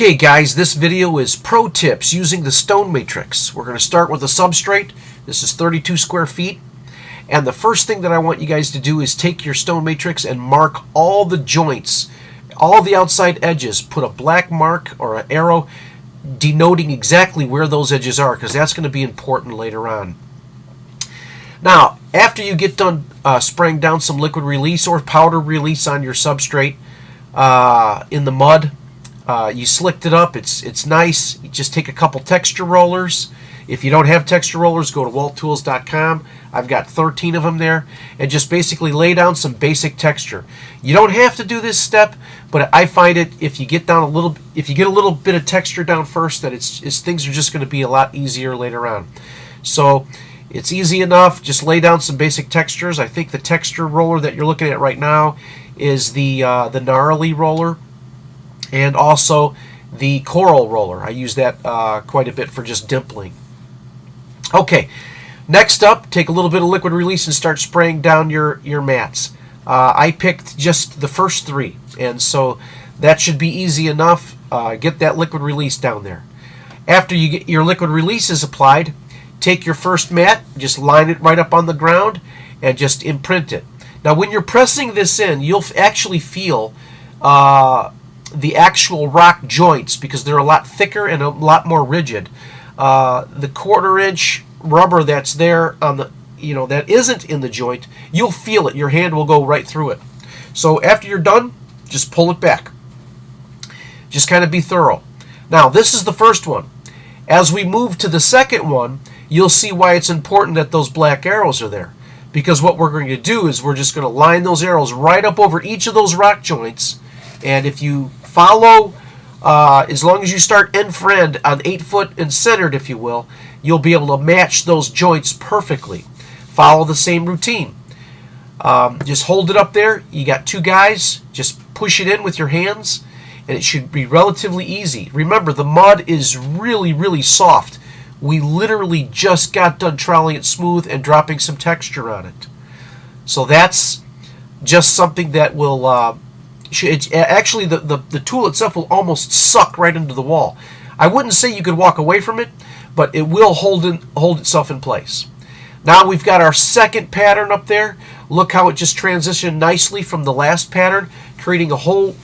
Okay guys, this video is pro tips using the stone matrix. We're going to start with a substrate. This is 32 square feet. And the first thing that I want you guys to do is take your stone matrix and mark all the joints, all the outside edges. Put a black mark or an arrow denoting exactly where those edges are, because that's going to be important later on. Now, after you get done spraying down some liquid release or powder release on your substrate in the mud, you slicked it up, it's nice. You just take a couple texture rollers. If you don't have texture rollers, go to walttools.com. I've got 13 of them there, and just basically lay down some basic texture. You don't have to do this step, but I find it if you get down a little, if you get a little bit of texture down first, that things are just going to be a lot easier later on. So it's easy enough. Just lay down some basic textures. I think the texture roller that you're looking at right now is the gnarly roller, and also the coral roller. I use that quite a bit for just dimpling. Okay, next up, take a little bit of liquid release and start spraying down your mats. I picked just the first three, and so that should be easy enough. Get that liquid release down there. After you get your liquid releases applied, take your first mat, just line it right up on the ground, and just imprint it. Now when you're pressing this in, you'll actually feel the actual rock joints, because they're a lot thicker and a lot more rigid. The 1/4 inch rubber that's there on the, that isn't in the joint, you'll feel it. Your hand will go right through it. So after you're done, just pull it back. Just kind of be thorough. Now this is the first one. As we move to the second one, you'll see why it's important that those black arrows are there. Because what we're going to do is we're just going to line those arrows right up over each of those rock joints. And if you follow, as long as you start end for end on 8 foot and centered, if you will, you'll be able to match those joints perfectly. Follow the same routine. Just hold it up there. You got two guys. Just push it in with your hands, and it should be relatively easy. Remember, the mud is really, really soft. We literally just got done troweling it smooth and dropping some texture on it. So that's just something that will... actually, the tool itself will almost suck right into the wall. I wouldn't say you could walk away from it, but it will hold itself in place. Now we've got our second pattern up there. Look how it just transitioned nicely from the last pattern, creating a whole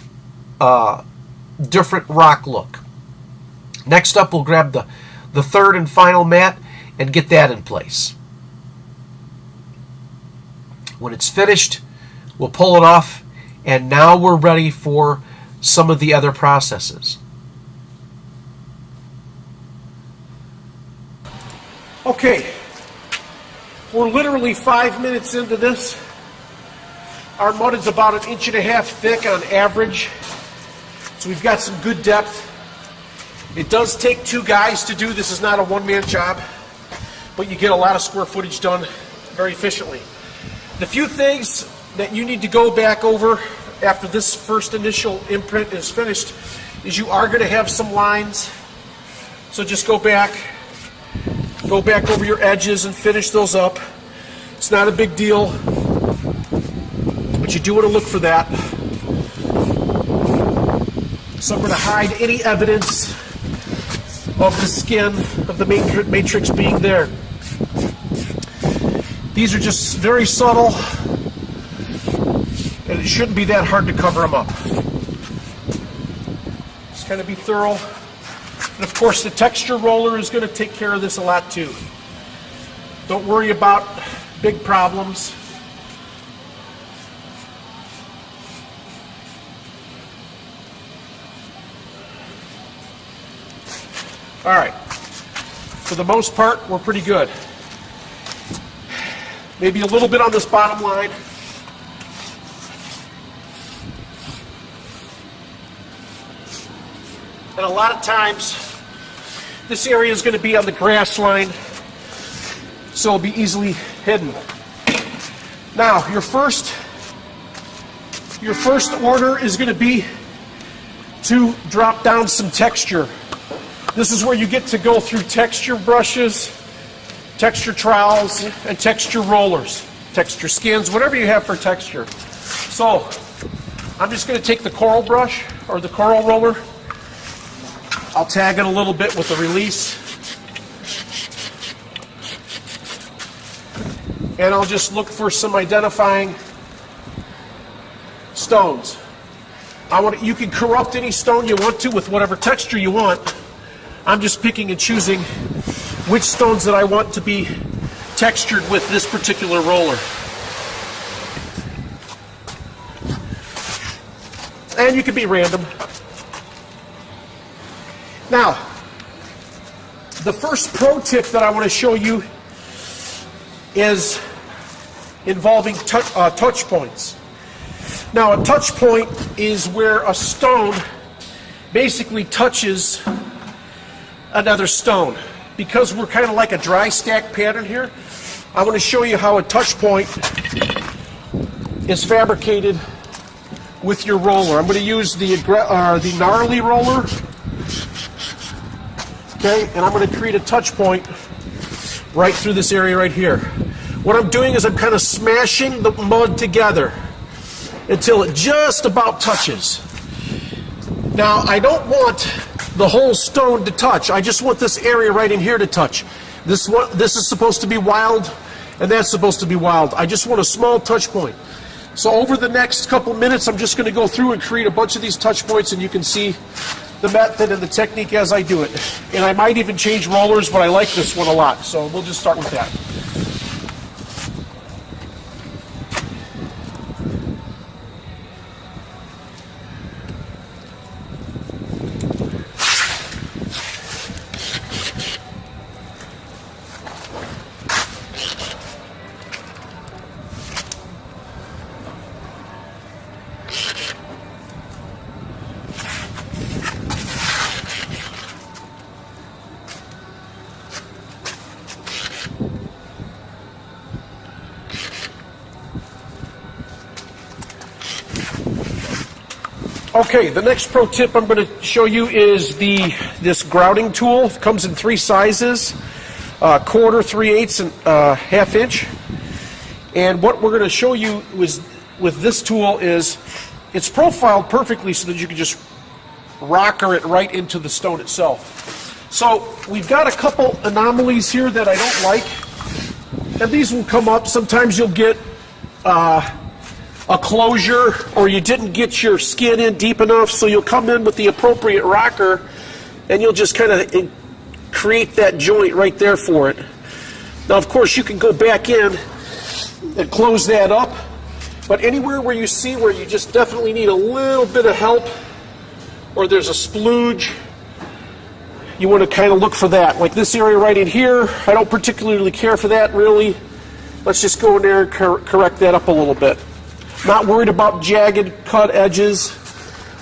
different rock look. Next up, we'll grab the third and final mat and get that in place. When it's finished, we'll pull it off. And now we're ready for some of the other processes. Okay, we're literally 5 minutes into this. Our mud is about 1.5 inches thick on average, so we've got some good depth. It does take 2 guys to do. This is not a one-man job, but you get a lot of square footage done very efficiently. The few things that you need to go back over after this first initial imprint is finished is you are going to have some lines. So just go back over your edges and finish those up. It's not a big deal, but you do want to look for that. Somewhere to hide any evidence of the skin of the matrix being there. These are just very subtle, and it shouldn't be that hard to cover them up. Just kind of be thorough. And of course, the texture roller is going to take care of this a lot too. Don't worry about big problems. All right. For the most part, we're pretty good. Maybe a little bit on this bottom line. And a lot of times, this area is going to be on the grass line, so it'll be easily hidden. Now, your first order is going to be to drop down some texture. This is where you get to go through texture brushes, texture trowels, and texture rollers, texture skins, whatever you have for texture. So, I'm just going to take the coral brush, or the coral roller, I'll tag it a little bit with the release. And I'll just look for some identifying stones. You can corrupt any stone you want to with whatever texture you want. I'm just picking and choosing which stones that I want to be textured with this particular roller. And you can be random. Now, the first pro tip that I want to show you is involving touch points. Now, a touch point is where a stone basically touches another stone. Because we're kind of like a dry stack pattern here, I want to show you how a touch point is fabricated with your roller. I'm going to use the gnarly roller. Okay, and I'm going to create a touch point right through this area right here. What I'm doing is I'm kind of smashing the mud together until it just about touches. Now, I don't want the whole stone to touch. I just want this area right in here to touch. This is supposed to be wild, and that's supposed to be wild. I just want a small touch point. So over the next couple minutes, I'm just going to go through and create a bunch of these touch points, and you can see the method and the technique as I do it. And I might even change rollers, but I like this one a lot. So we'll just start with that. Okay, the next pro tip I'm going to show you is this grouting tool. It comes in 3 sizes, quarter, 3/8, and ½ inch. And what we're going to show you with this tool is it's profiled perfectly so that you can just rocker it right into the stone itself. So we've got a couple anomalies here that I don't like, and these will come up. Sometimes you'll get a closure, or you didn't get your skin in deep enough, so you'll come in with the appropriate rocker and you'll just kind of create that joint right there for it. Now, of course, you can go back in and close that up, but anywhere where you see where you just definitely need a little bit of help, or there's a splooge, you want to kind of look for that. Like this area right in here, I don't particularly care for that really. Let's just go in there and correct that up a little bit. Not worried about jagged cut edges,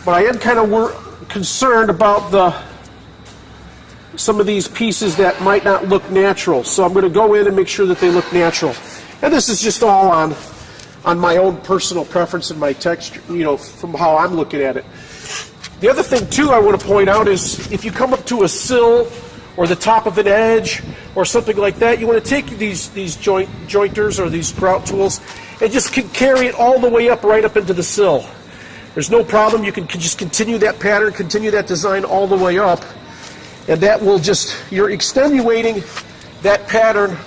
but I am kind of concerned about some of these pieces that might not look natural. So I'm going to go in and make sure that they look natural. And this is just all on my own personal preference and my texture, from how I'm looking at it. The other thing too I want to point out is if you come up to a sill or the top of an edge or something like that, you want to take these jointers or these grout tools and just carry it all the way up, right up into the sill. There's no problem. You can just continue that pattern, continue that design all the way up, and that will you're extenuating that pattern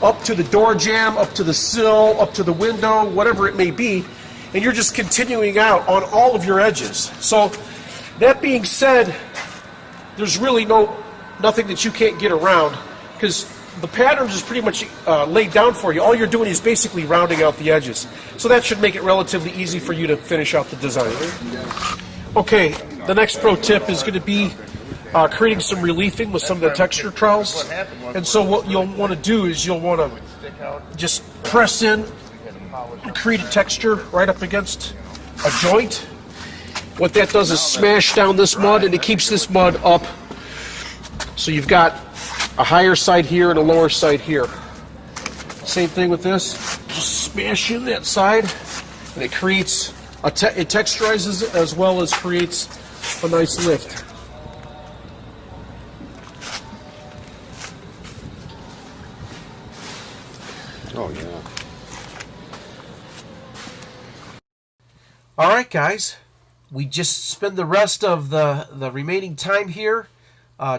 up to the door jamb, up to the sill, up to the window, whatever it may be, and you're just continuing out on all of your edges. So that being said, there's really nothing that you can't get around, because the pattern is pretty much laid down for you. All you're doing is basically rounding out the edges. So that should make it relatively easy for you to finish out the design. Okay, the next pro tip is going to be creating some reliefing with some of the texture trowels. And so what you'll want to do is you'll want to just press in and create a texture right up against a joint. What that does is smash down this mud, and it keeps this mud up. So you've got a higher side here and a lower side here. Same thing with this. Just smash in that side, and it creates it texturizes as well as creates a nice lift. Oh yeah. All right, guys. We just spend the rest of the remaining time here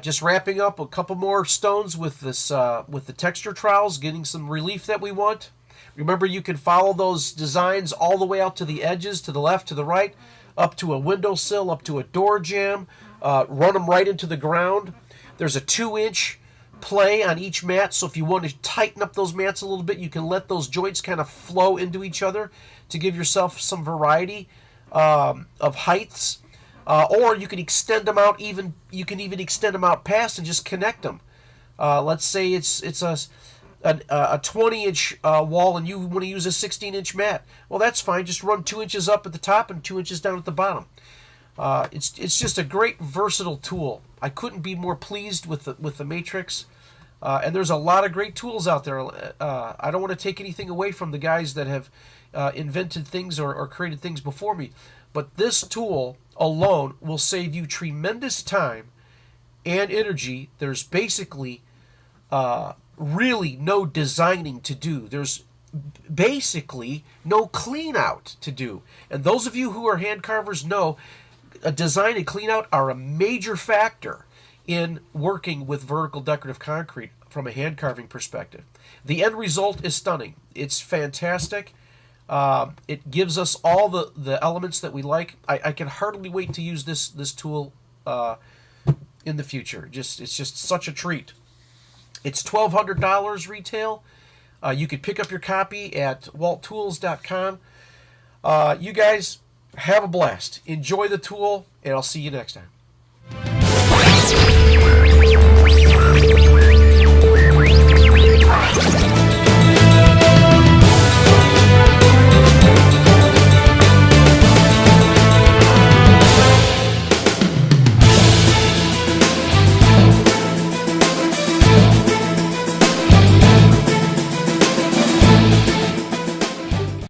Just wrapping up a couple more stones with this with the texture trowels, getting some relief that we want. Remember, you can follow those designs all the way out to the edges, to the left, to the right, up to a windowsill, up to a door jamb. Run them right into the ground. There's a 2-inch play on each mat, so if you want to tighten up those mats a little bit, you can let those joints kind of flow into each other to give yourself some variety of heights. Or you can extend them out even. You can even extend them out past and just connect them. Let's say it's a 20-inch wall and you want to use a 16-inch mat. Well, that's fine. Just run 2 inches up at the top and 2 inches down at the bottom. It's just a great versatile tool. I couldn't be more pleased with the Matrix. And there's a lot of great tools out there. I don't want to take anything away from the guys that have invented things or created things before me. But this tool alone will save you tremendous time and energy. There's basically really no designing to do. There's basically no clean out to do. And those of you who are hand carvers know a design and clean out are a major factor in working with vertical decorative concrete from a hand carving perspective. The end result is stunning. It's fantastic. It gives us all the elements that we like. I can hardly wait to use this tool in the future. It's just such a treat. It's $1,200 retail. You could pick up your copy at walttools.com. You guys have a blast. Enjoy the tool, and I'll see you next time.